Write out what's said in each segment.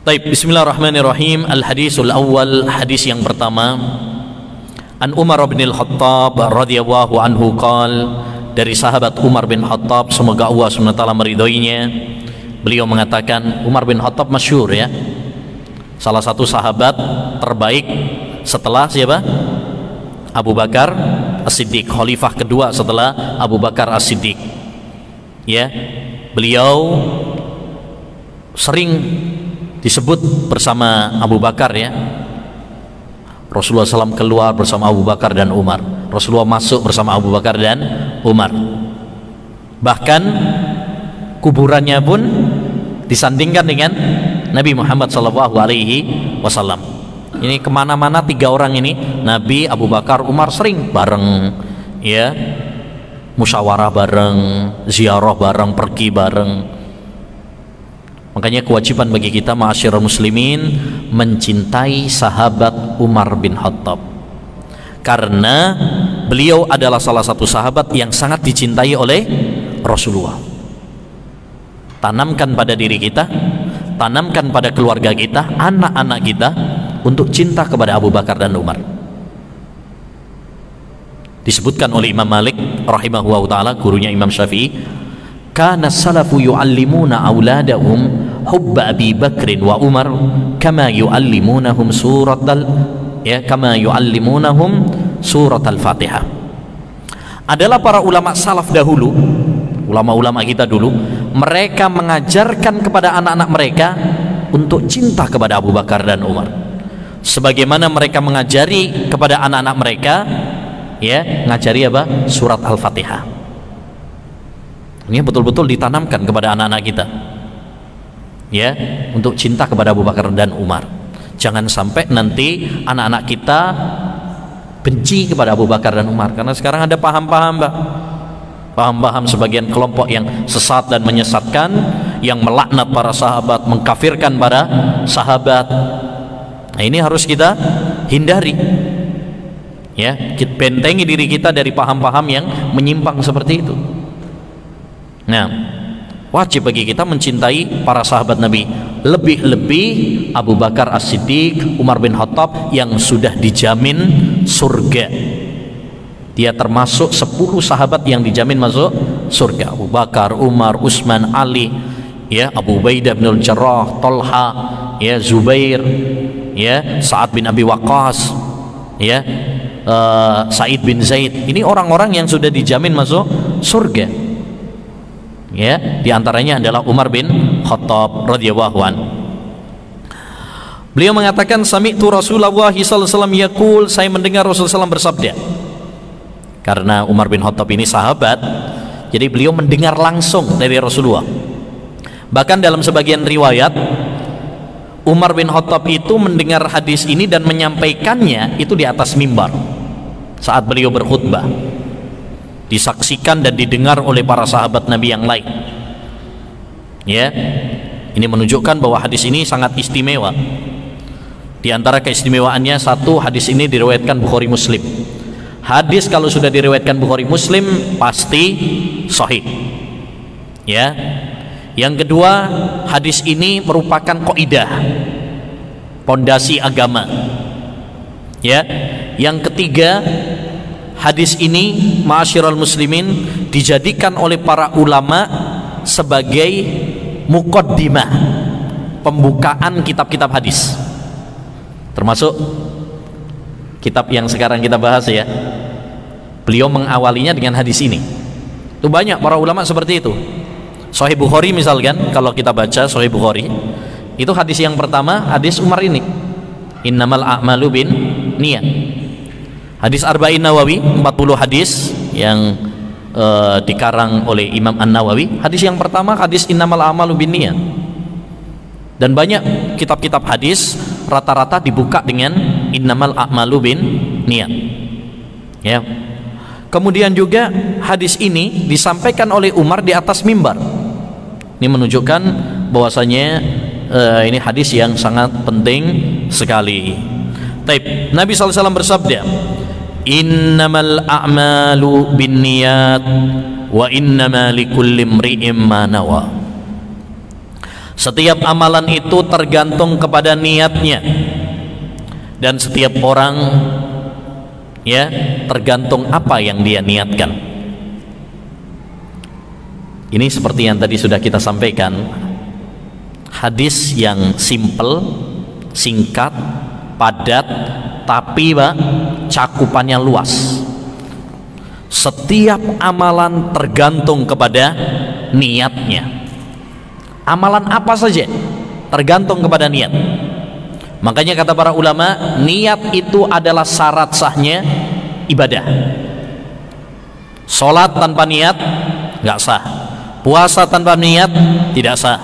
Taib, bismillahirrahmanirrahim. Al-hadisul awal, hadis yang pertama. An Umar bin Al-Khattab radhiyallahu anhu qala, dari sahabat Umar bin Khattab, semoga Allah SWT meridhoinya, beliau mengatakan, Umar bin Khattab masyhur ya, salah satu sahabat terbaik setelah siapa? Abu Bakar As-Siddiq, khalifah kedua setelah Abu Bakar As-Siddiq. Ya, beliau sering disebut bersama Abu Bakar ya. Rasulullah SAW keluar bersama Abu Bakar dan Umar, Rasulullah masuk bersama Abu Bakar dan Umar. Bahkan kuburannya pun disandingkan dengan Nabi Muhammad SAW. Ini kemana-mana tiga orang ini, Nabi, Abu Bakar, Umar, sering bareng ya, musyawarah bareng, ziarah bareng, pergi bareng. Makanya kewajiban bagi kita ma'asyiral muslimin mencintai sahabat Umar bin Khattab, karena beliau adalah salah satu sahabat yang sangat dicintai oleh Rasulullah. Tanamkan pada diri kita, tanamkan pada keluarga kita, anak-anak kita untuk cinta kepada Abu Bakar dan Umar. Disebutkan oleh Imam Malik rahimahullah ta'ala, gurunya Imam Syafi'i, kana salafu yu'allimuna auladahum hubba Abi Bakrin wa Umar kama yu'allimunahum surat al-Fatihah. Adalah para ulama salaf dahulu, ulama-ulama kita dulu, mereka mengajarkan kepada anak-anak mereka untuk cinta kepada Abu Bakar dan Umar, sebagaimana mereka mengajari kepada anak-anak mereka ya, ngajari apa? Surat Al-Fatihah. Ini betul-betul ditanamkan kepada anak-anak kita ya, untuk cinta kepada Abu Bakar dan Umar. Jangan sampai nanti anak-anak kita benci kepada Abu Bakar dan Umar, karena sekarang ada paham-paham sebagian kelompok yang sesat dan menyesatkan, yang melaknat para sahabat, mengkafirkan para sahabat. Nah, ini harus kita hindari ya, kita bentengi diri kita dari paham-paham yang menyimpang seperti itu. Nah, wajib bagi kita mencintai para sahabat Nabi, lebih-lebih Abu Bakar As-Siddiq, Umar bin Khattab yang sudah dijamin surga. Dia termasuk 10 sahabat yang dijamin masuk surga. Abu Bakar, Umar, Utsman, Ali, ya, Abu Ubaidah bin Al-Jarrah, Talha, ya, Zubair, ya, Sa'ad bin Abi Waqqas, ya, Sa'id bin Zaid. Ini orang-orang yang sudah dijamin masuk surga. Ya, diantaranya adalah Umar bin Khattab radhiyallahu an. Beliau mengatakan, sami'tu Rasulullah sallallahu alaihi wasallam yaqul, saya mendengar Rasulullah SAW bersabda. Karena Umar bin Khattab ini sahabat, jadi beliau mendengar langsung dari Rasulullah. Bahkan dalam sebagian riwayat, Umar bin Khattab itu mendengar hadis ini dan menyampaikannya itu di atas mimbar saat beliau berkhutbah, disaksikan dan didengar oleh para sahabat Nabi yang lain. Ya, ini menunjukkan bahwa hadis ini sangat istimewa. Di antara keistimewaannya, satu, hadis ini diriwayatkan Bukhari Muslim. Hadis kalau sudah diriwayatkan Bukhari Muslim pasti sahih. Ya. Yang kedua, hadis ini merupakan kaidah, pondasi agama. Ya. Yang ketiga, hadis ini ma'asyiral muslimin dijadikan oleh para ulama sebagai muqaddimah, pembukaan kitab-kitab hadis, termasuk kitab yang sekarang kita bahas ya. Beliau mengawalinya dengan hadis ini. Itu banyak para ulama seperti itu. Sahih Bukhari misalkan, kalau kita baca Sahih Bukhari, itu hadis yang pertama hadis Umar ini, innamal a'malu bin niyat. Hadis Arba'in Nawawi, 40 hadis yang dikarang oleh Imam An-Nawawi, hadis yang pertama hadis innamal a'malu binniyat. Dan banyak kitab-kitab hadis rata-rata dibuka dengan innamal a'malu binniyat. Ya. Kemudian juga hadis ini disampaikan oleh Umar di atas mimbar. Ini menunjukkan bahwasanya ini hadis yang sangat penting sekali. Taib, Nabi SAW bersabda, innamal a'malu binniyat wa innama likulli imri'in ma nawa. Setiap amalan itu tergantung kepada niatnya, dan setiap orang ya tergantung apa yang dia niatkan. Ini seperti yang tadi sudah kita sampaikan, hadis yang simple, singkat, padat, tapi cakupannya luas. Setiap amalan tergantung kepada niatnya. Amalan apa saja tergantung kepada niat. Makanya kata para ulama, niat itu adalah syarat sahnya ibadah. Sholat tanpa niat nggak sah, puasa tanpa niat tidak sah,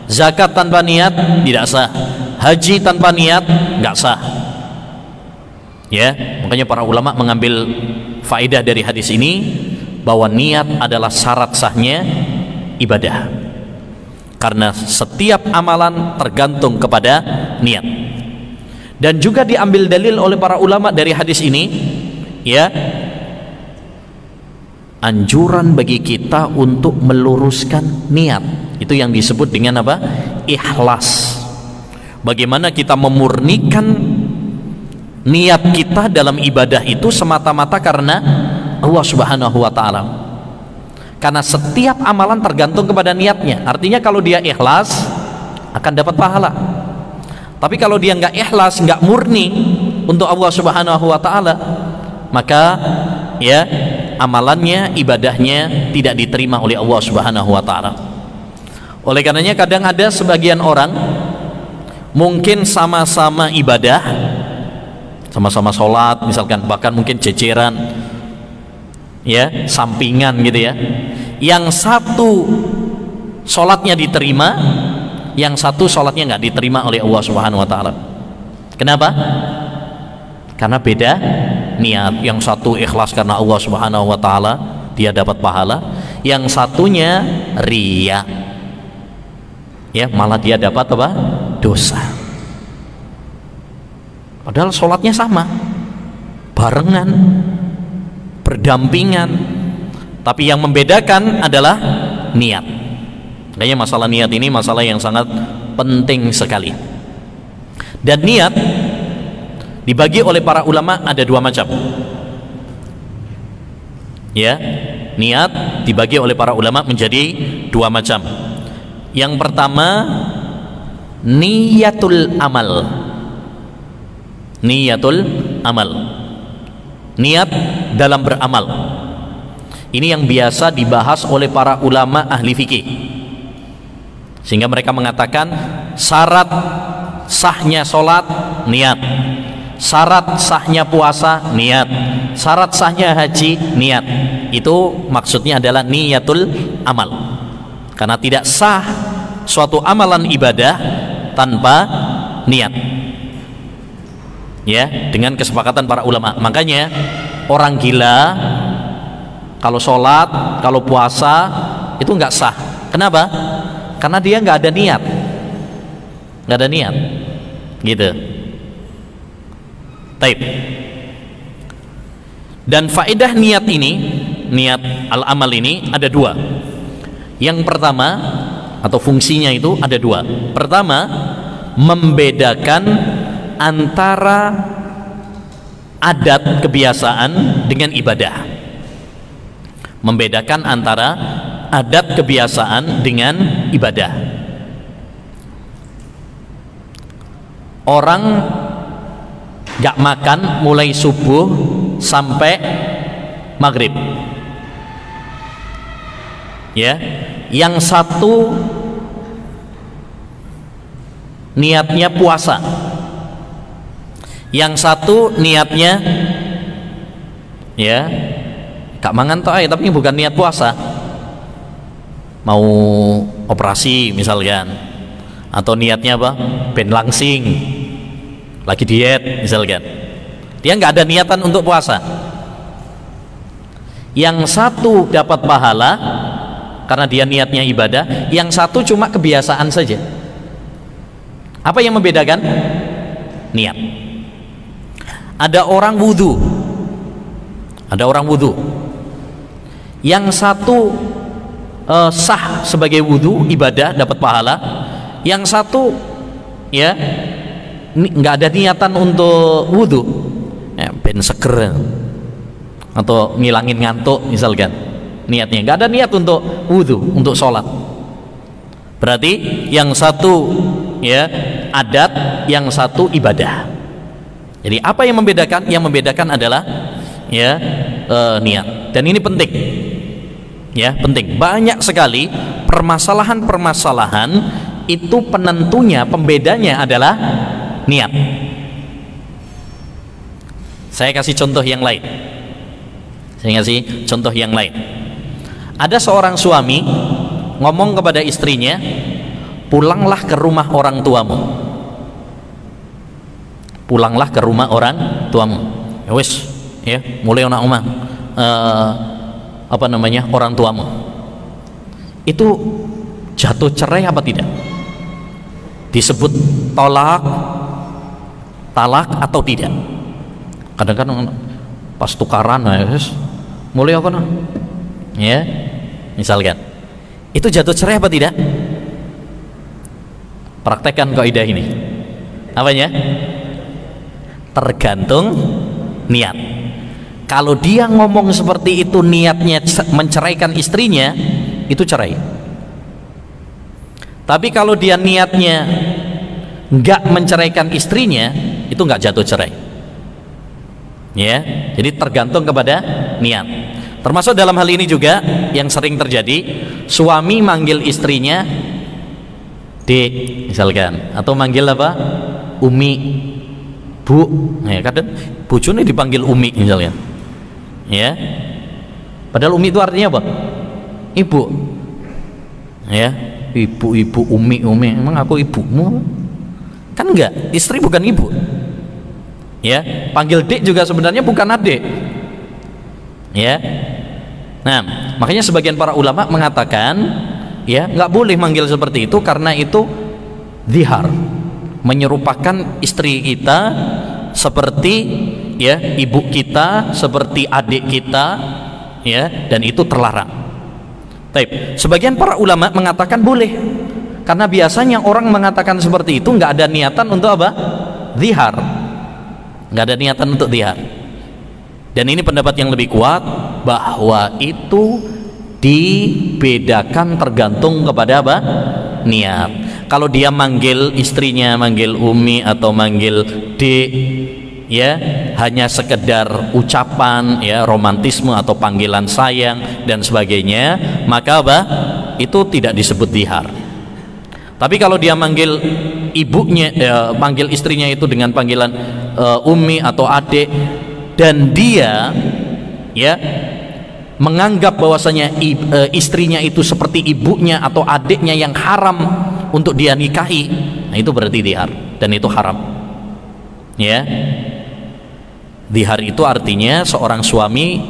zakat tanpa niat tidak sah, haji tanpa niat nggak sah. Ya, makanya para ulama mengambil faedah dari hadis ini bahwa niat adalah syarat sahnya ibadah. Karena setiap amalan tergantung kepada niat. Dan juga diambil dalil oleh para ulama dari hadis ini, ya, anjuran bagi kita untuk meluruskan niat. Itu yang disebut dengan apa? Ikhlas. Bagaimana kita memurnikan niat kita dalam ibadah itu semata-mata karena Allah Subhanahu wa taala. Karena setiap amalan tergantung kepada niatnya. Artinya kalau dia ikhlas akan dapat pahala. Tapi kalau dia nggak ikhlas, nggak murni untuk Allah Subhanahu wa taala, maka ya amalannya, ibadahnya tidak diterima oleh Allah Subhanahu wa taala. Oleh karenanya kadang ada sebagian orang mungkin sama-sama ibadah, sama-sama sholat misalkan, bahkan mungkin ceceran, ya, sampingan gitu ya. Yang satu sholatnya diterima, yang satu sholatnya nggak diterima oleh Allah Subhanahu wa taala. Kenapa? Karena beda niat. Yang satu ikhlas karena Allah Subhanahu wa taala, dia dapat pahala. Yang satunya riya, ya, malah dia dapat apa? Dosa. Padahal sholatnya sama, barengan, berdampingan, tapi yang membedakan adalah niat. Makanya masalah niat ini masalah yang sangat penting sekali. Dan niat dibagi oleh para ulama ada dua macam. Ya, niat dibagi oleh para ulama menjadi dua macam. Yang pertama, niyatul amal. Niyatul amal, niat dalam beramal. Ini yang biasa dibahas oleh para ulama ahli fikih, sehingga mereka mengatakan syarat sahnya sholat niat, syarat sahnya puasa niat, syarat sahnya haji niat. Itu maksudnya adalah niyatul amal. Karena tidak sah suatu amalan ibadah tanpa niat, ya, dengan kesepakatan para ulama. Makanya orang gila kalau sholat, kalau puasa itu nggak sah. Kenapa? Karena dia nggak ada niat, nggak ada niat, gitu. Taib. Dan faedah niat ini, niat al-amal ini ada dua. Yang pertama, atau fungsinya itu ada dua. Pertama, membedakan antara adat kebiasaan dengan ibadah. Membedakan antara adat kebiasaan dengan ibadah. Orang gak makan mulai subuh sampai maghrib, ya. Yang satu niatnya puasa, yang satu niatnya, ya, gak mangan toh, tapi bukan niat puasa, mau operasi misalkan, atau niatnya apa? Ben langsing, lagi diet misalkan. Dia nggak ada niatan untuk puasa. Yang satu dapat pahala karena dia niatnya ibadah, yang satu cuma kebiasaan saja. Apa yang membedakan? Niat. Ada orang wudhu, ada orang wudhu, yang satu sah sebagai wudhu, ibadah, dapat pahala. Yang satu ya nggak ada niatan untuk wudhu, ya, ben seger atau ngilangin ngantuk misalkan, niatnya nggak ada niat untuk wudhu, untuk sholat. Berarti yang satu ya adat, yang satu ibadah. Jadi apa yang membedakan? Yang membedakan adalah ya niat. Dan ini penting, ya penting. Banyak sekali permasalahan-permasalahan itu penentunya, pembedanya adalah niat. Saya kasih contoh yang lain. Ada seorang suami ngomong kepada istrinya, pulanglah ke rumah orang tuamu. Pulanglah ke rumah orang tuamu. Ya wis, ya, mulai anak omah orang tuamu. Itu jatuh cerai apa tidak? Disebut talak atau tidak? Kadang-kadang pas tukaran, mulai apa ya, misalkan itu jatuh cerai apa tidak? Praktekkan kaidah ini. Apanya? Tergantung niat. Kalau dia ngomong seperti itu niatnya menceraikan istrinya, itu cerai. Tapi kalau dia niatnya nggak menceraikan istrinya, itu nggak jatuh cerai. Ya, jadi tergantung kepada niat. Termasuk dalam hal ini juga yang sering terjadi, suami manggil istrinya Dek misalkan, atau manggil apa? Umi, Bu. Ya, kadang bojone dipanggil Umi misalkan. Ya. Padahal Umi itu artinya apa? Ibu. Ya, ibu, Umi. Emang aku ibumu? Kan enggak, istri bukan ibu. Ya, panggil Dek juga sebenarnya bukan adik. Ya. Nah, makanya sebagian para ulama mengatakan, ya, nggak boleh manggil seperti itu karena itu zihar, menyerupakan istri kita seperti ya ibu kita, seperti adik kita, ya, dan itu terlarang. Taib. Sebagian para ulama mengatakan boleh, karena biasanya orang mengatakan seperti itu nggak ada niatan untuk apa? Zihar, nggak ada niatan untuk zihar. Dan ini pendapat yang lebih kuat, bahwa itu dibedakan tergantung kepada apa? Niat. Kalau dia manggil istrinya, manggil Umi atau manggil Dek, ya, hanya sekedar ucapan, ya, romantisme atau panggilan sayang dan sebagainya, maka apa? Itu tidak disebut zihar. Tapi kalau dia manggil ibunya, manggil istrinya itu dengan panggilan Umi atau Adik, dan dia ya menganggap bahwasanya istrinya itu seperti ibunya atau adiknya yang haram untuk dia nikahi, nah itu berarti zihar, dan itu haram. Ya, zihar itu artinya seorang suami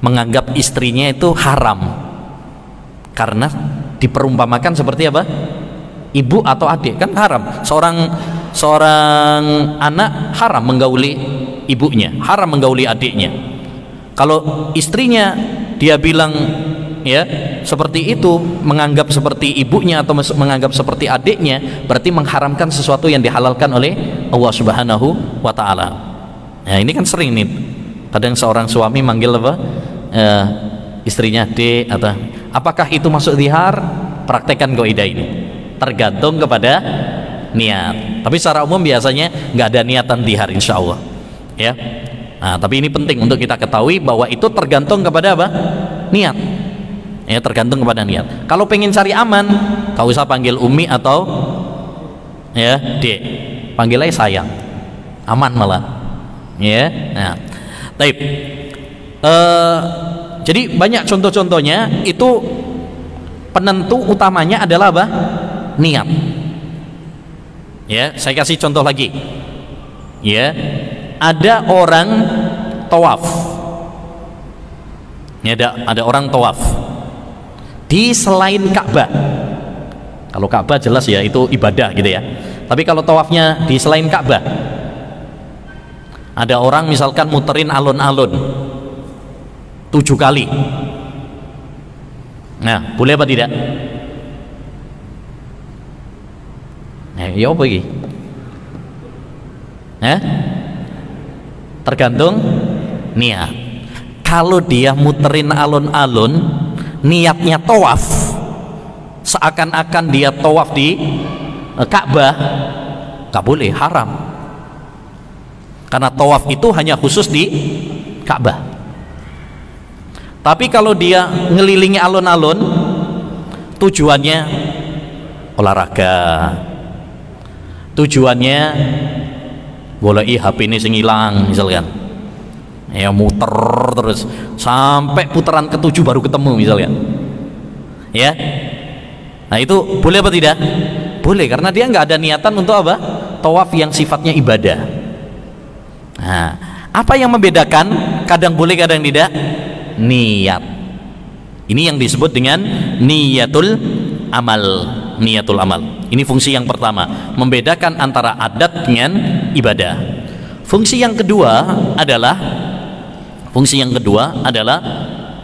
menganggap istrinya itu haram karena diperumpamakan seperti apa? Ibu atau adik, kan haram. Seorang anak haram menggauli ibunya, haram menggauli adiknya. Kalau istrinya dia bilang ya seperti itu, menganggap seperti ibunya atau menganggap seperti adiknya, berarti mengharamkan sesuatu yang dihalalkan oleh Allah Subhanahu wa taala. Nah, ini kan sering nih, kadang seorang suami manggil apa? Istrinya Dek, atau apakah itu masuk zihar? Praktekkan kaidah ini. Tergantung kepada niat. Tapi secara umum biasanya nggak ada niatan zihar, insya Allah. Ya. Nah, tapi ini penting untuk kita ketahui bahwa itu tergantung kepada apa? Niat. Ya, tergantung kepada niat. Kalau pengen cari aman, kau usah panggil Umi atau ya Dek, panggil aja sayang, aman malah. Ya. Nah, taib. Jadi banyak contoh-contohnya, itu penentu utamanya adalah apa? Niat. Ya, saya kasih contoh lagi. Ya, ada orang tawaf. Ya, ada orang tawaf di selain Ka'bah. Kalau Ka'bah jelas ya itu ibadah gitu ya. Tapi kalau tawafnya di selain Ka'bah, ada orang misalkan muterin alun-alun 7 kali. Nah, boleh apa tidak? Ya apa iki? Tergantung niat. Kalau dia muterin alun-alun, niatnya tawaf, seakan-akan dia tawaf di Ka'bah, gak boleh, haram. Karena tawaf itu hanya khusus di Ka'bah. Tapi kalau dia ngelilingi alun-alun, tujuannya olahraga, tujuannya goleki HP ini sing ilang misalkan, ya muter terus sampai putaran ke-7 baru ketemu misalkan, ya. Nah itu boleh apa tidak? Boleh, karena dia nggak ada niatan untuk apa? Tawaf yang sifatnya ibadah. Nah, apa yang membedakan kadang boleh kadang tidak? Niat. Ini yang disebut dengan niyatul amal. Niyatul amal. Ini fungsi yang pertama, membedakan antara adat dengan ibadah. Fungsi yang kedua adalah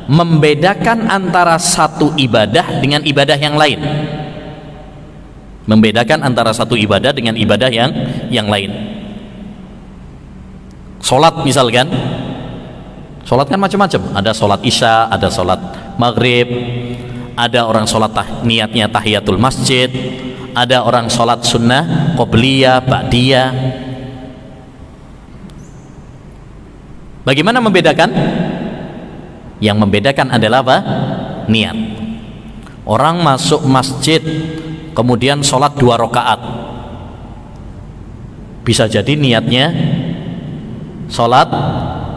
membedakan antara satu ibadah dengan ibadah yang lain. Membedakan antara satu ibadah dengan ibadah yang lain. Sholat misalkan, sholat kan macam-macam. Ada sholat isya, ada sholat maghrib, ada orang sholat niatnya tahiyatul masjid, ada orang sholat sunnah qobliyah, ba'diyah. Bagaimana membedakan? Yang membedakan adalah apa? Niat. Orang masuk masjid kemudian sholat 2 rakaat, bisa jadi niatnya sholat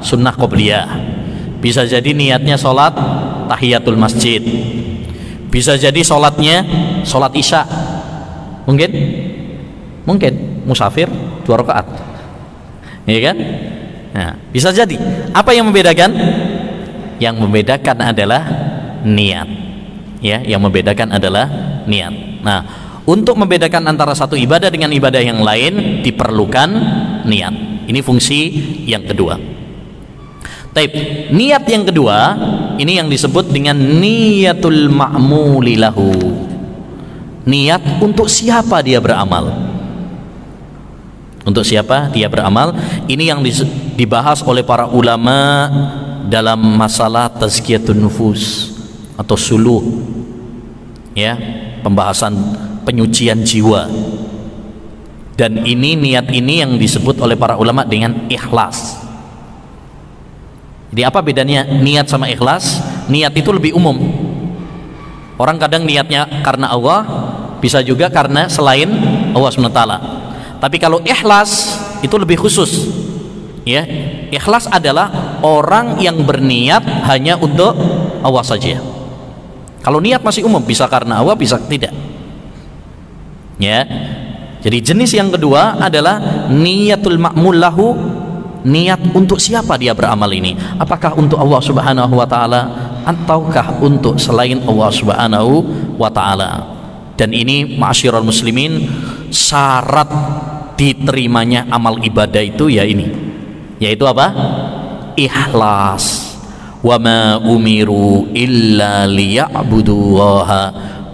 sunnah qobliyah, bisa jadi niatnya sholat tahiyatul masjid, bisa jadi sholatnya sholat isya, mungkin musafir 2 rakaat, ya kan? Nah, bisa jadi. Apa yang membedakan? Yang membedakan adalah niat, ya. Yang membedakan adalah niat. Nah, untuk membedakan antara satu ibadah dengan ibadah yang lain diperlukan niat. Ini fungsi yang kedua. Taib. Niat yang kedua ini yang disebut dengan niyatul ma'muli lahu. Niat untuk siapa dia beramal? Untuk siapa dia beramal? Ini yang dibahas oleh para ulama dalam masalah tazkiyatun nufus atau suluh, ya, pembahasan penyucian jiwa. Dan ini niat ini yang disebut oleh para ulama dengan ikhlas. Jadi apa bedanya niat sama ikhlas? Niat itu lebih umum. Orang kadang niatnya karena Allah, bisa juga karena selain Allah SWT. Tapi kalau ikhlas itu lebih khusus, ya. Ikhlas adalah orang yang berniat hanya untuk Allah saja. Kalau niat masih umum, bisa karena Allah, bisa tidak, ya. Jadi jenis yang kedua adalah niyatul ma'mul lahu. Niat untuk siapa dia beramal ini? Apakah untuk Allah Subhanahu wa taala ataukah untuk selain Allah Subhanahu wa taala? Dan ini ma'asyiral muslimin, syarat diterimanya amal ibadah itu ya ini, yaitu apa? Ikhlas. Wa ma umiru illa liya'budullaha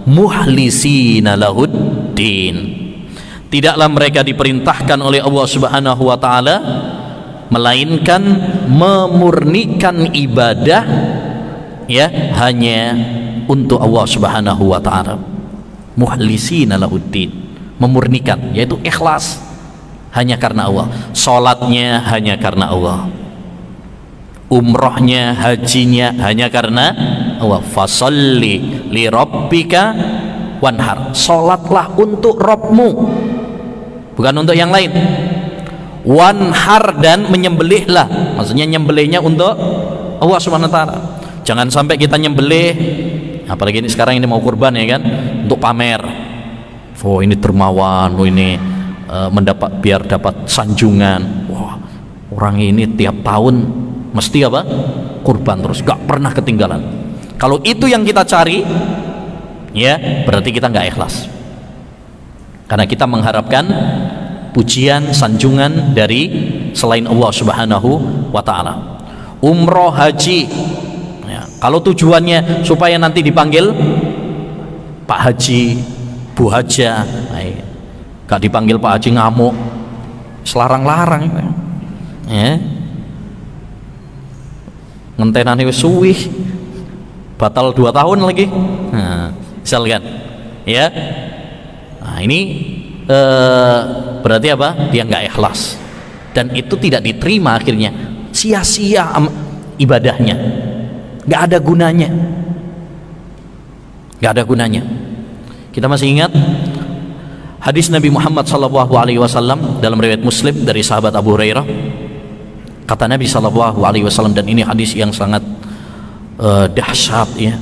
mukhlisina lahuddin. Tidaklah mereka diperintahkan oleh Allah Subhanahu wa taala melainkan memurnikan ibadah, ya, hanya untuk Allah Subhanahu wa taala. Mukhlisina lahuddin, memurnikan, yaitu ikhlas hanya karena Allah. Salatnya hanya karena Allah, umrohnya, hajinya hanya karena Allah. Fasalli li rabbika wanhar, salatlah untuk Rabbmu, bukan untuk yang lain. Wanhar, dan menyembelihlah, maksudnya nyembelihnya untuk Allah Subhanahu wa taala. Jangan sampai kita nyembelih, apalagi ini sekarang ini mau kurban, ya kan, untuk pamer. Oh ini dermawan, oh ini mendapat, biar dapat sanjungan. Wah, orang ini tiap tahun mesti apa? Kurban terus, gak pernah ketinggalan. Kalau itu yang kita cari, ya berarti kita nggak ikhlas, karena kita mengharapkan pujian, sanjungan dari selain Allah Subhanahu wa taala. Umroh, haji, ya, kalau tujuannya supaya nanti dipanggil Pak Haji, Bu Haja, gak dipanggil Pak Haji ngamuk, selarang-larang ya. Ngentenane wis suwi, batal 2 tahun lagi. Nah, misalkan ya. Nah, ini berarti apa? Dia nggak ikhlas, dan itu tidak diterima, akhirnya sia-sia ibadahnya, nggak ada gunanya, nggak ada gunanya. Kita masih ingat hadis Nabi Muhammad SAW dalam riwayat Muslim dari sahabat Abu Hurairah. Kata Nabi SAW, dan ini hadis yang sangat dahsyat ya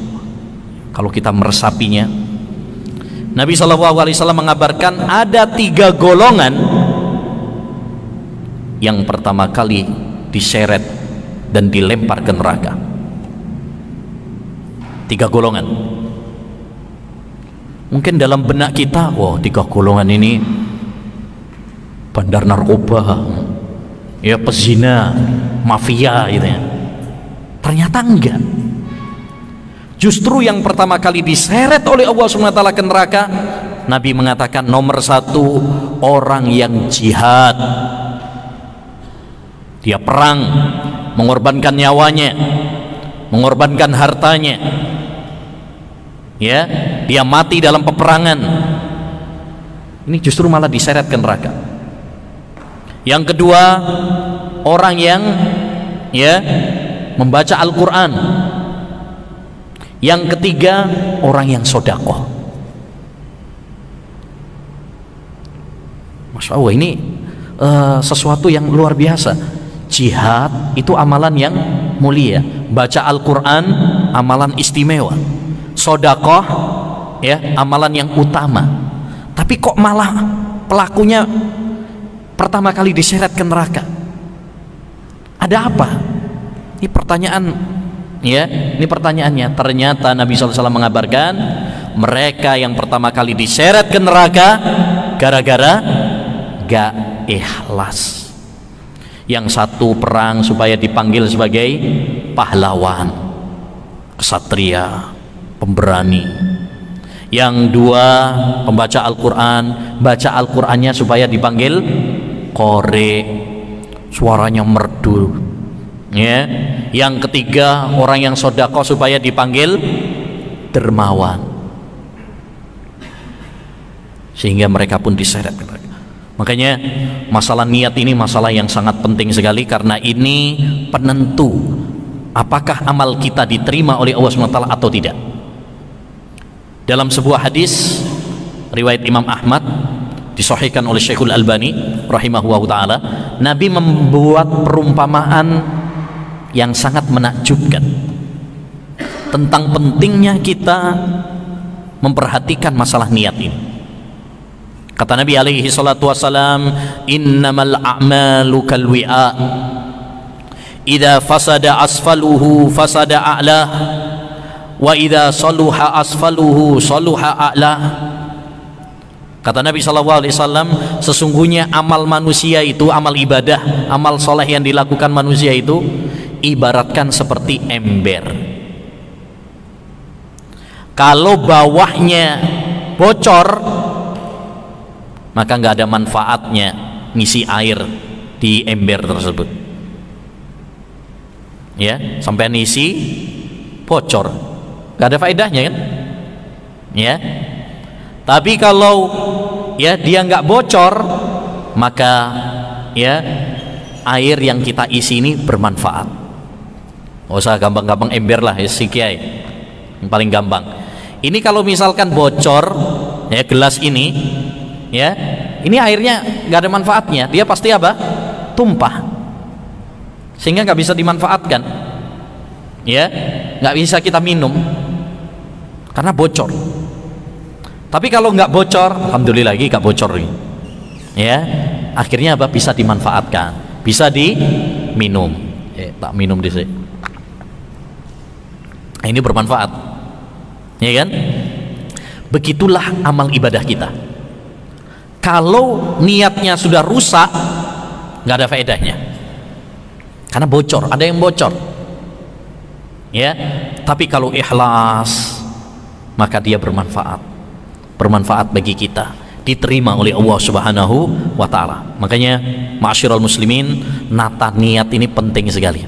kalau kita meresapinya. Nabi SAW mengabarkan ada 3 golongan yang pertama kali diseret dan dilempar ke neraka. 3 golongan. Mungkin dalam benak kita, wah 3 golongan ini bandar narkoba, ya pezina, mafia gitu ya. Ternyata enggak. Justru yang pertama kali diseret oleh Allah SWT ke neraka, Nabi mengatakan nomor 1 orang yang jihad. Dia perang, mengorbankan nyawanya, mengorbankan hartanya, ya, dia mati dalam peperangan. Ini justru malah diseret ke neraka. Yang kedua, orang yang ya membaca Al-Quran. Yang ketiga, orang yang sodakoh. Masya Allah, ini sesuatu yang luar biasa. Jihad itu amalan yang mulia, baca Al-Quran amalan istimewa, sodakoh ya amalan yang utama. Tapi kok malah pelakunya pertama kali diseret ke neraka? Ada apa? Ini pertanyaan ya, ini pertanyaannya. Ternyata Nabi SAW mengabarkan mereka yang pertama kali diseret ke neraka gara-gara gak ikhlas. Yang satu perang supaya dipanggil sebagai pahlawan, kesatria, pemberani. Yang dua pembaca Al-Quran, baca Al-Qurannya supaya dipanggil qori, suaranya merdu ya. Yang ketiga orang yang sodako supaya dipanggil dermawan, sehingga mereka pun diseret. Makanya masalah niat ini masalah yang sangat penting sekali, karena ini penentu apakah amal kita diterima oleh Allah SWT atau tidak. Dalam sebuah hadis riwayat Imam Ahmad disahihkan oleh Syekhul Albani rahimahullahu ta'ala, Nabi membuat perumpamaan yang sangat menakjubkan tentang pentingnya kita memperhatikan masalah niat ini. Kata Nabi alaihi salatu wassalam, innamal a'malu kalwi'a, idza fasada asfaluhu fasada a'lah, wa idza saluha asfaluhu saluha a'lah. Kata Nabi SAW, sesungguhnya amal manusia itu, amal ibadah, amal soleh yang dilakukan manusia itu ibaratkan seperti ember. Kalau bawahnya bocor, maka nggak ada manfaatnya ngisi air di ember tersebut ya, sampai ngisi bocor nggak ada faedahnya kan ya. Tapi kalau ya dia nggak bocor, maka ya air yang kita isi ini bermanfaat. Nggak usah gampang-gampang ember lah ya, si kiai yang paling gampang. Ini kalau misalkan bocor ya gelas ini ya, ini airnya nggak ada manfaatnya, dia pasti apa? Tumpah, sehingga nggak bisa dimanfaatkan ya, nggak bisa kita minum karena bocor. Tapi kalau nggak bocor, alhamdulillah lagi nggak bocor ya, akhirnya apa? Bisa dimanfaatkan, bisa diminum. Tak minum di sini. Nah, ini bermanfaat ya kan? Begitulah amal ibadah kita. Kalau niatnya sudah rusak, nggak ada faedahnya, karena bocor, ada yang bocor ya. Tapi kalau ikhlas, maka dia bermanfaat bagi kita, diterima oleh Allah Subhanahu wa taala. Makanya ma'asyiral muslimin, nata niat ini penting sekali.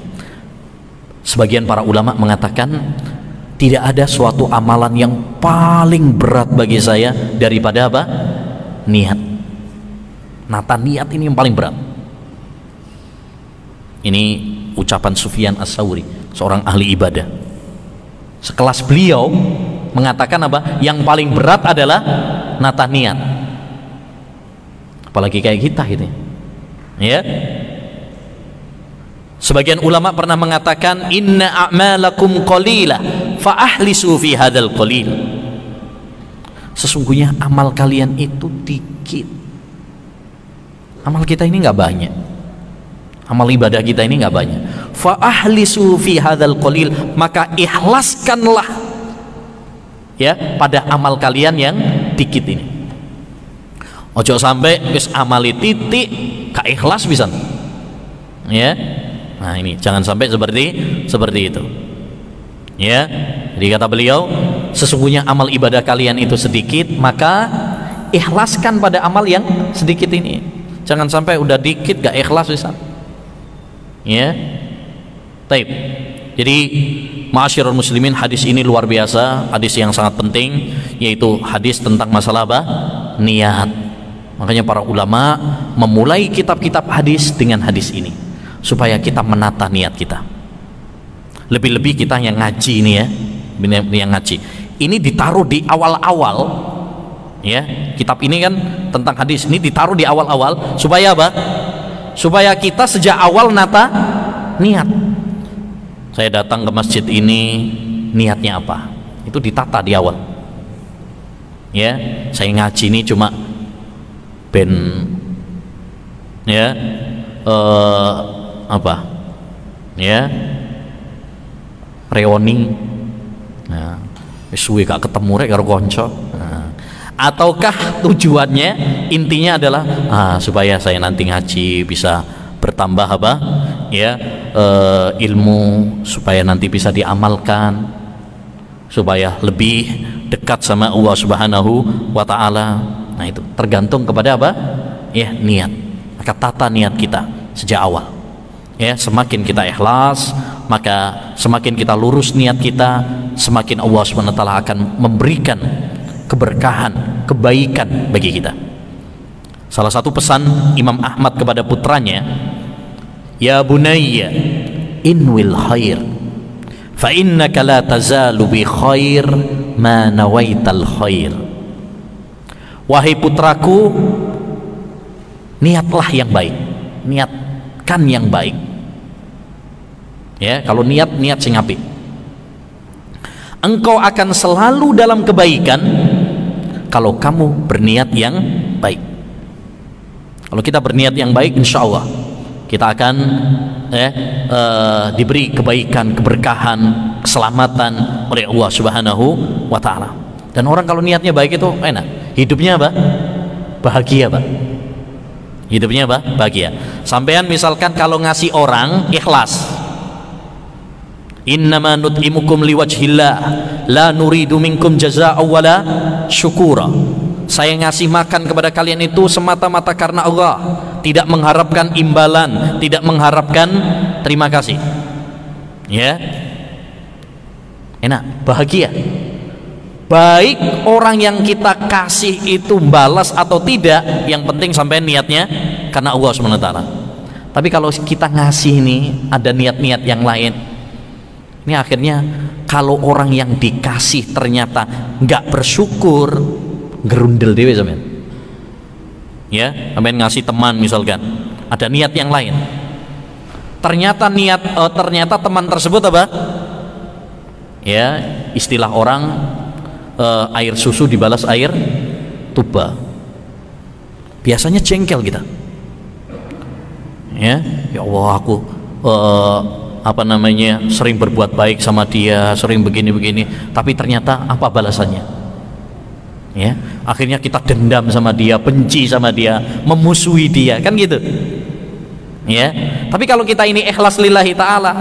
Sebagian para ulama mengatakan tidak ada suatu amalan yang paling berat bagi saya daripada apa? Niat. Nata niat ini yang paling berat. Ini ucapan Sufyan Ats-Tsauri, seorang ahli ibadah. Sekelas beliau mengatakan apa? Yang paling berat adalah nata niat. Apalagi kayak kita gitu ya. Sebagian ulama pernah mengatakan inna a'malakum qalilah fa ahlisu fi hadzal qalil. Sesungguhnya amal kalian itu dikit. Amal kita ini nggak banyak. Amal ibadah kita ini nggak banyak. Fa ahlisu fi hadzal qalil, maka ikhlaskanlah ya pada amal kalian yang dikit ini. Ojo sampai wis amali titik ka ikhlas bisa. Ya. Nah, ini jangan sampai seperti itu. Ya. Jadi kata beliau, sesungguhnya amal ibadah kalian itu sedikit, maka ikhlaskan pada amal yang sedikit ini. Jangan sampai udah dikit gak ikhlas bisa. Ya. Taib. Jadi ma'asyiral muslimin, hadis ini luar biasa, hadis yang sangat penting, yaitu hadis tentang masalah apa? Niat. Makanya para ulama memulai kitab-kitab hadis dengan hadis ini supaya kita menata niat kita. Lebih-lebih kita yang ngaji ini ya, yang ngaji. Ini ditaruh di awal-awal ya. Kitab ini kan tentang hadis, ini ditaruh di awal-awal supaya apa? Supaya kita sejak awal nata niat. Saya datang ke masjid ini niatnya apa? Itu ditata di awal. Ya, saya ngaji ini cuma ben ya apa ya reoni, nah suwe gak ketemu rek karo kanca, nah, ataukah tujuannya intinya adalah supaya saya nanti ngaji bisa bertambah apa ya ilmu, supaya nanti bisa diamalkan, supaya lebih dekat sama Allah Subhanahu wa taala. Nah, itu tergantung kepada apa? Ya, niat. Maka tata niat kita sejak awal. Ya, semakin kita ikhlas, maka semakin kita lurus niat kita, semakin Allah SWT akan memberikan keberkahan, kebaikan bagi kita. Salah satu pesan Imam Ahmad kepada putranya, ya bunayya inwil khair fa innaka la tazalu bi khair ma nawaital khair. Wahai putraku, niatlah yang baik, niatkan yang baik. Ya, kalau niat sing apik, engkau akan selalu dalam kebaikan kalau kamu berniat yang baik. Kalau kita berniat yang baik, insya Allah kita akan diberi kebaikan, keberkahan, keselamatan oleh Allah Subhanahu wa taala. Dan orang kalau niatnya baik itu enak, hidupnya apa? Bahagia, Pak. Hidupnya apa? Bahagia. Sampean misalkan kalau ngasih orang ikhlas, innama nut'imukum liwajhillah la nuridu minkum jazaa'an wala syukura. Saya ngasih makan kepada kalian itu semata-mata karena Allah, tidak mengharapkan imbalan, tidak mengharapkan terima kasih. Ya, enak, bahagia. Baik orang yang kita kasih itu balas atau tidak, yang penting sampai niatnya karena Allah SWT. Tapi kalau kita ngasih ini ada niat-niat yang lain, ini akhirnya kalau orang yang dikasih ternyata nggak bersyukur, gerundel dewe sampean. Ya, sampean ngasih teman misalkan, ada niat yang lain. Ternyata ternyata teman tersebut apa? Ya, istilah orang air susu dibalas air tuba. Biasanya jengkel kita. Ya Allah, aku sering berbuat baik sama dia, sering begini-begini, tapi ternyata apa balasannya? Ya, akhirnya kita dendam sama dia, benci sama dia, memusuhi dia, kan gitu. Ya, tapi kalau kita ini ikhlas lillahi ta'ala,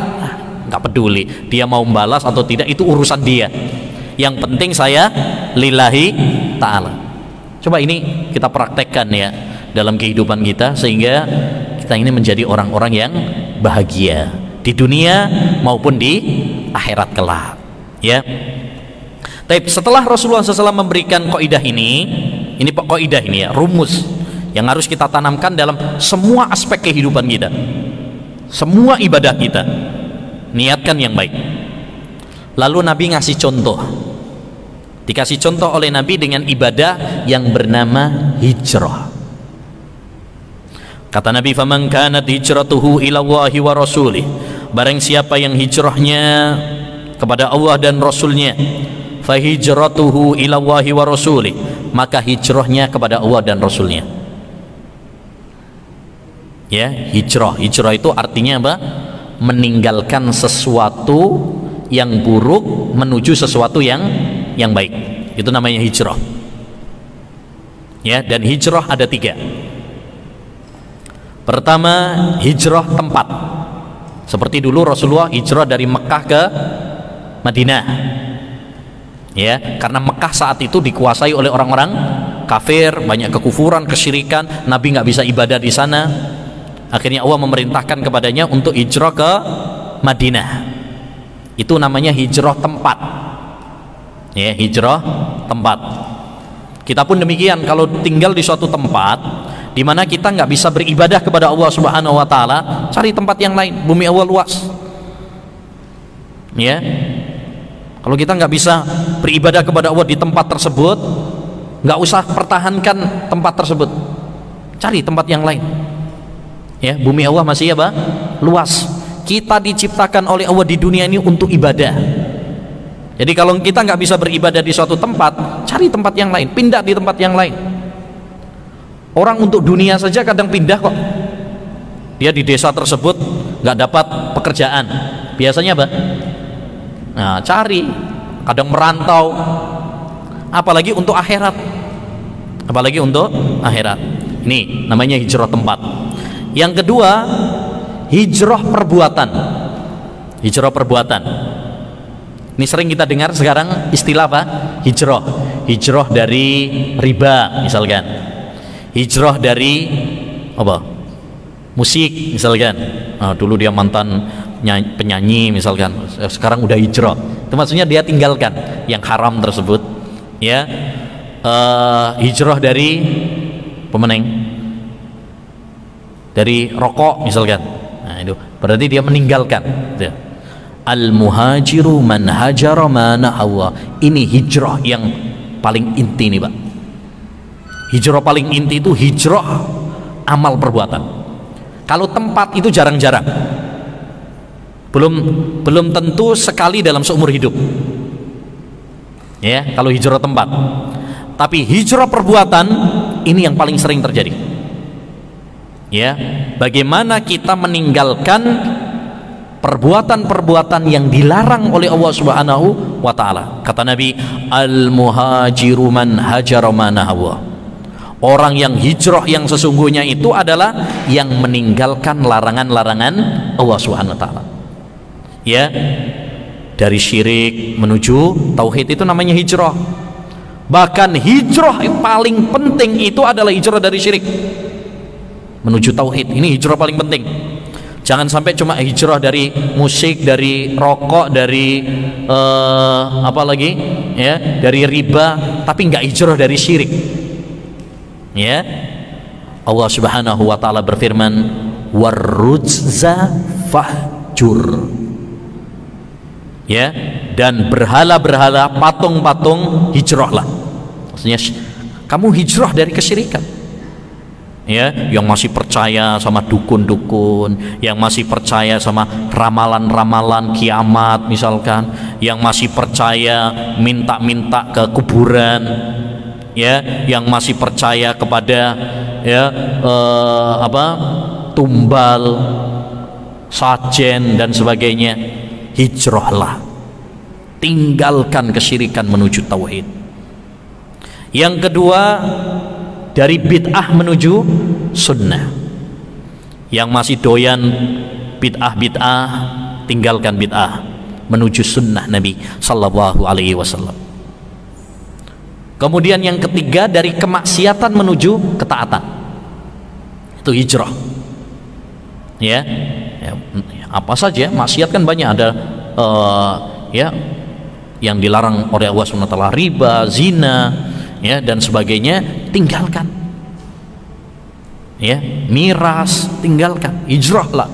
nggak peduli dia mau membalas atau tidak, itu urusan dia. Yang penting saya lillahi ta'ala. Coba ini kita praktekkan ya dalam kehidupan kita, sehingga kita ini menjadi orang-orang yang bahagia di dunia maupun di akhirat kelak ya. Tapi setelah Rasulullah SAW memberikan kaidah ini kaidah ini ya, rumus yang harus kita tanamkan dalam semua aspek kehidupan kita, semua ibadah kita, niatkan yang baik. Lalu Nabi ngasih contoh, dikasih contoh oleh Nabi dengan ibadah yang bernama hijrah. Kata Nabi, faman kanat hijratuhu ila Allahi wa rasulih, barang siapa yang hijrahnya kepada Allah dan Rasulnya, fa hijratuhu ila Allahi wa rasulih, maka hijrahnya kepada Allah dan Rasulnya. Ya, hijrah itu artinya apa? Meninggalkan sesuatu yang buruk menuju sesuatu yang baik. Itu namanya hijrah. Ya, dan hijrah ada 3. Pertama, hijrah tempat. Seperti dulu Rasulullah hijrah dari Mekah ke Madinah. Ya, karena Mekah saat itu dikuasai oleh orang-orang kafir, banyak kekufuran, kesyirikan, Nabi nggak bisa ibadah di sana. Akhirnya Allah memerintahkan kepadanya untuk hijrah ke Madinah. Itu namanya hijrah tempat. Ya, hijrah tempat. Kita pun demikian, kalau tinggal di suatu tempat di mana kita nggak bisa beribadah kepada Allah Subhanahu wa taala, cari tempat yang lain. Bumi Allah luas. Ya. Kalau kita nggak bisa beribadah kepada Allah di tempat tersebut, nggak usah pertahankan tempat tersebut. Cari tempat yang lain. Ya, bumi Allah masih apa? Luas. Kita diciptakan oleh Allah di dunia ini untuk ibadah. Jadi kalau kita nggak bisa beribadah di suatu tempat, cari tempat yang lain, pindah di tempat yang lain. Orang untuk dunia saja kadang pindah kok. Dia di desa tersebut nggak dapat pekerjaan, biasanya apa? Nah, cari, kadang merantau. Apalagi untuk akhirat. Apalagi untuk akhirat. Ini namanya hijrah tempat. Yang kedua, hijrah perbuatan. Hijrah perbuatan. Ini sering kita dengar sekarang istilah apa? Hijrah. Hijrah dari riba misalkan. Hijrah dari apa? Musik misalkan. Nah, dulu dia mantan penyanyi misalkan, sekarang udah hijrah. Itu maksudnya dia tinggalkan yang haram tersebut. Ya, hijrah dari pemenang, dari rokok misalkan. Nah, itu berarti dia meninggalkan. Al-muhajiru man hajara ma nahawa. Ini hijrah yang paling inti nih, Pak. Hijrah paling inti itu hijrah amal perbuatan. Kalau tempat itu jarang-jarang. Belum tentu sekali dalam seumur hidup. Ya, kalau hijrah tempat. Tapi hijrah perbuatan ini yang paling sering terjadi. Ya, bagaimana kita meninggalkan perbuatan-perbuatan yang dilarang oleh Allah Subhanahu wa taala. Kata Nabi, al-muhajiru man hajara ma nahawa. Orang yang hijrah yang sesungguhnya itu adalah yang meninggalkan larangan-larangan Allah Subhanahu wa taala. Ya, dari syirik menuju tauhid itu namanya hijrah. Bahkan hijrah yang paling penting itu adalah hijrah dari syirik menuju tauhid. Ini hijrah paling penting. Jangan sampai cuma hijrah dari musik, dari rokok, dari apa lagi? Ya, dari riba, tapi nggak hijrah dari syirik. Ya, Allah Subhanahu wa taala berfirman, warrujza fahjur. Ya, dan berhala-berhala, patung-patung hijrahlah. Maksudnya kamu hijrah dari kesyirikan. Ya, yang masih percaya sama dukun-dukun, yang masih percaya sama ramalan-ramalan kiamat misalkan, yang masih percaya minta-minta ke kuburan, ya, yang masih percaya kepada ya tumbal, sajen dan sebagainya. Hijrahlah, tinggalkan kesyirikan menuju tauhid. Yang kedua, dari bid'ah menuju sunnah. Yang masih doyan bid'ah, tinggalkan bid'ah menuju sunnah Nabi sallallahu alaihi wasallam. Kemudian yang ketiga, dari kemaksiatan menuju ketaatan. Itu hijrah. Ya, apa saja maksiat kan banyak, ada ya yang dilarang oleh Allah SWT, riba, zina, ya dan sebagainya, tinggalkan. Ya, miras, tinggalkan. Hijrahlah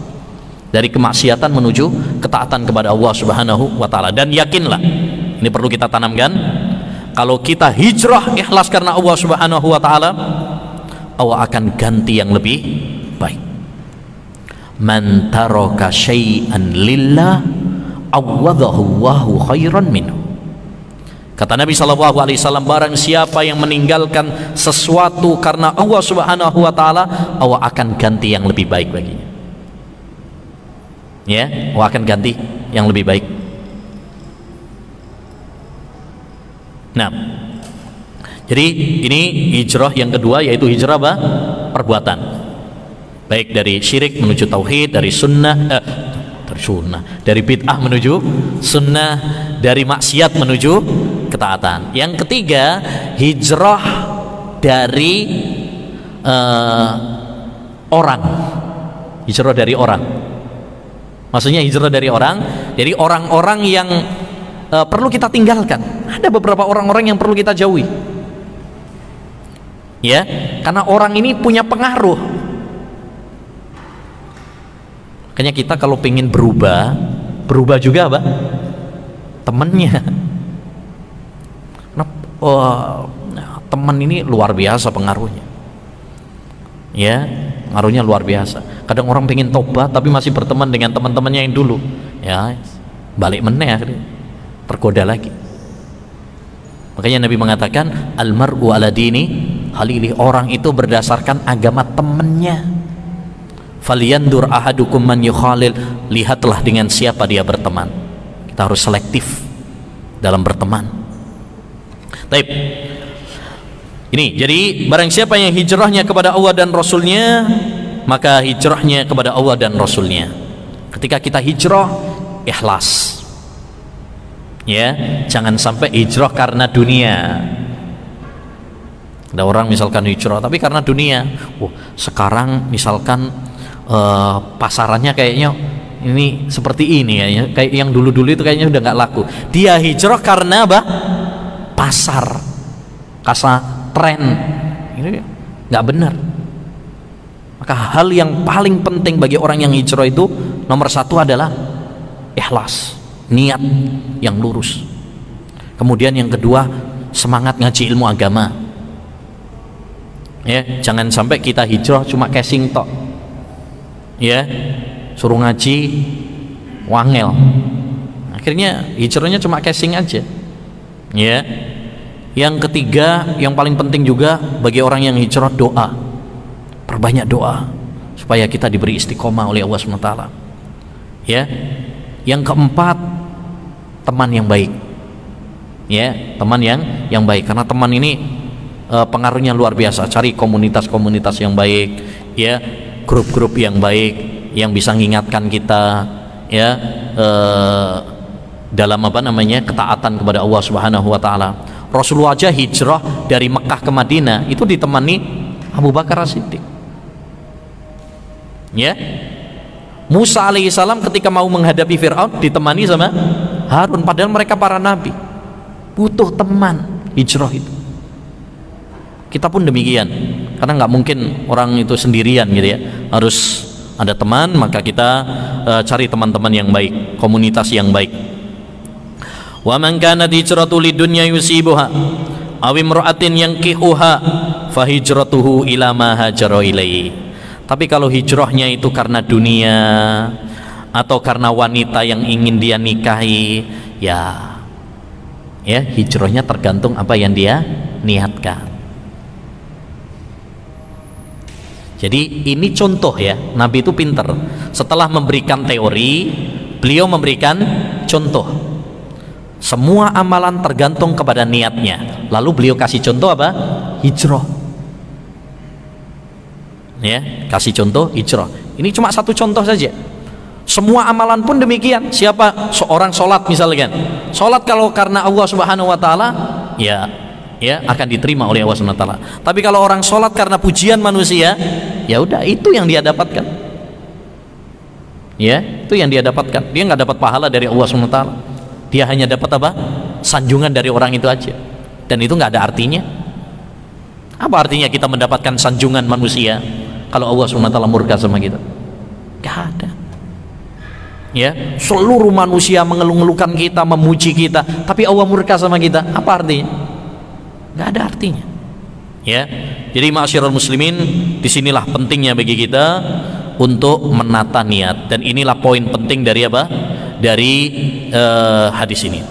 dari kemaksiatan menuju ketaatan kepada Allah Subhanahu wa taala. Dan yakinlah, ini perlu kita tanamkan, kalau kita hijrah ikhlas karena Allah Subhanahu wa taala, Allah akan ganti yang lebih baik. Man taraka syai'an lillah awadahu Allahu khairan minhu. Kata Nabi sallallahu alaihi wasallam, barang siapa yang meninggalkan sesuatu karena Allah Subhanahu wa taala, Allah akan ganti yang lebih baik baginya. Ya, Allah akan ganti yang lebih baik. Nah, jadi ini hijrah yang kedua, yaitu hijrah apa? Perbuatan. Baik dari syirik menuju tauhid, dari sunnah, dari bid'ah menuju sunnah, dari maksiat menuju ketaatan. Yang ketiga, hijrah dari orang. Hijrah dari orang. Maksudnya hijrah dari orang, jadi orang-orang yang perlu kita tinggalkan. Ada beberapa orang-orang yang perlu kita jauhi. Ya, karena orang ini punya pengaruh. Makanya kita kalau pengen berubah juga apa? Temennya. Teman ini luar biasa pengaruhnya. Ya, pengaruhnya luar biasa. Kadang orang pengen tobat tapi masih berteman dengan teman-temannya yang dulu. Ya, balik meneh akhirnya, tergoda lagi. Makanya Nabi mengatakan, almar'u ala dini halili, orang itu berdasarkan agama temannya. Falyandur ahadukum man yukhalil, lihatlah dengan siapa dia berteman. Kita harus selektif dalam berteman. Baik. Ini jadi barang siapa yang hijrahnya kepada Allah dan Rasulnya, maka hijrahnya kepada Allah dan Rasulnya. Ketika kita hijrah, ikhlas. Ya, jangan sampai hijrah karena dunia. Ada orang misalkan hijrah tapi karena dunia. Sekarang misalkan pasarannya kayaknya ini seperti ini, kayaknya kayak yang dulu-dulu itu kayaknya udah nggak laku. Dia hijrah karena apa? Pasar, tren. Ini nggak benar. Maka hal yang paling penting bagi orang yang hijrah itu, nomor satu adalah ikhlas, niat yang lurus. Kemudian yang kedua, semangat ngaji ilmu agama. Ya, jangan sampai kita hijrah cuma casing tok. Ya, suruh ngaji wangel, akhirnya hijrahnya cuma casing aja. Ya, yang ketiga yang paling penting juga bagi orang yang hijrah, doa. Perbanyak doa supaya kita diberi istiqomah oleh Allah SWT. Ya, yang keempat, teman yang baik. Ya, teman yang baik, karena teman ini pengaruhnya luar biasa. Cari komunitas-komunitas yang baik, ya, grup-grup yang baik yang bisa mengingatkan kita, ya, dalam ketaatan kepada Allah Subhanahu wa taala. Rasulullah aja hijrah dari Mekah ke Madinah itu ditemani Abu Bakar As-Siddiq. Ya, Musa alaihissalam ketika mau menghadapi Fir'aun ditemani sama Harun, padahal mereka para nabi. Butuh teman hijrah itu. Kita pun demikian, karena nggak mungkin orang itu sendirian gitu ya, harus ada teman. Maka kita cari teman-teman yang baik, komunitas yang baik. Wa man kanat hijratu lidunya yusibuha aw imra'atin yankihuha fa hijratuhu ila ma hajara ilaihi. Tapi kalau hijrahnya itu karena dunia atau karena wanita yang ingin dia nikahi, ya hijrahnya tergantung apa yang dia niatkan. Jadi ini contoh ya, Nabi itu pinter. Setelah memberikan teori, beliau memberikan contoh. Semua amalan tergantung kepada niatnya. Lalu beliau kasih contoh apa? Hijrah. Ya, kasih contoh hijrah. Ini cuma satu contoh saja. Semua amalan pun demikian. Siapa seorang sholat misalkan, sholat kalau karena Allah Subhanahu wa taala, ya ya akan diterima oleh Allah SWT. Tapi kalau orang sholat karena pujian manusia, ya udah, itu yang dia dapatkan. Ya, itu yang dia dapatkan. Dia nggak dapat pahala dari Allah SWT. Dia hanya dapat apa? Sanjungan dari orang itu aja. Dan itu nggak ada artinya. Apa artinya kita mendapatkan sanjungan manusia kalau Allah SWT murka sama kita? Nggak ada. Ya, seluruh manusia mengeluh-ngeluhkan kita, memuji kita, tapi Allah murka sama kita. Apa artinya? Nggak ada artinya. Ya, jadi ma'asyiral muslimin, disinilah pentingnya bagi kita untuk menata niat, dan inilah poin penting dari apa? Dari hadis ini.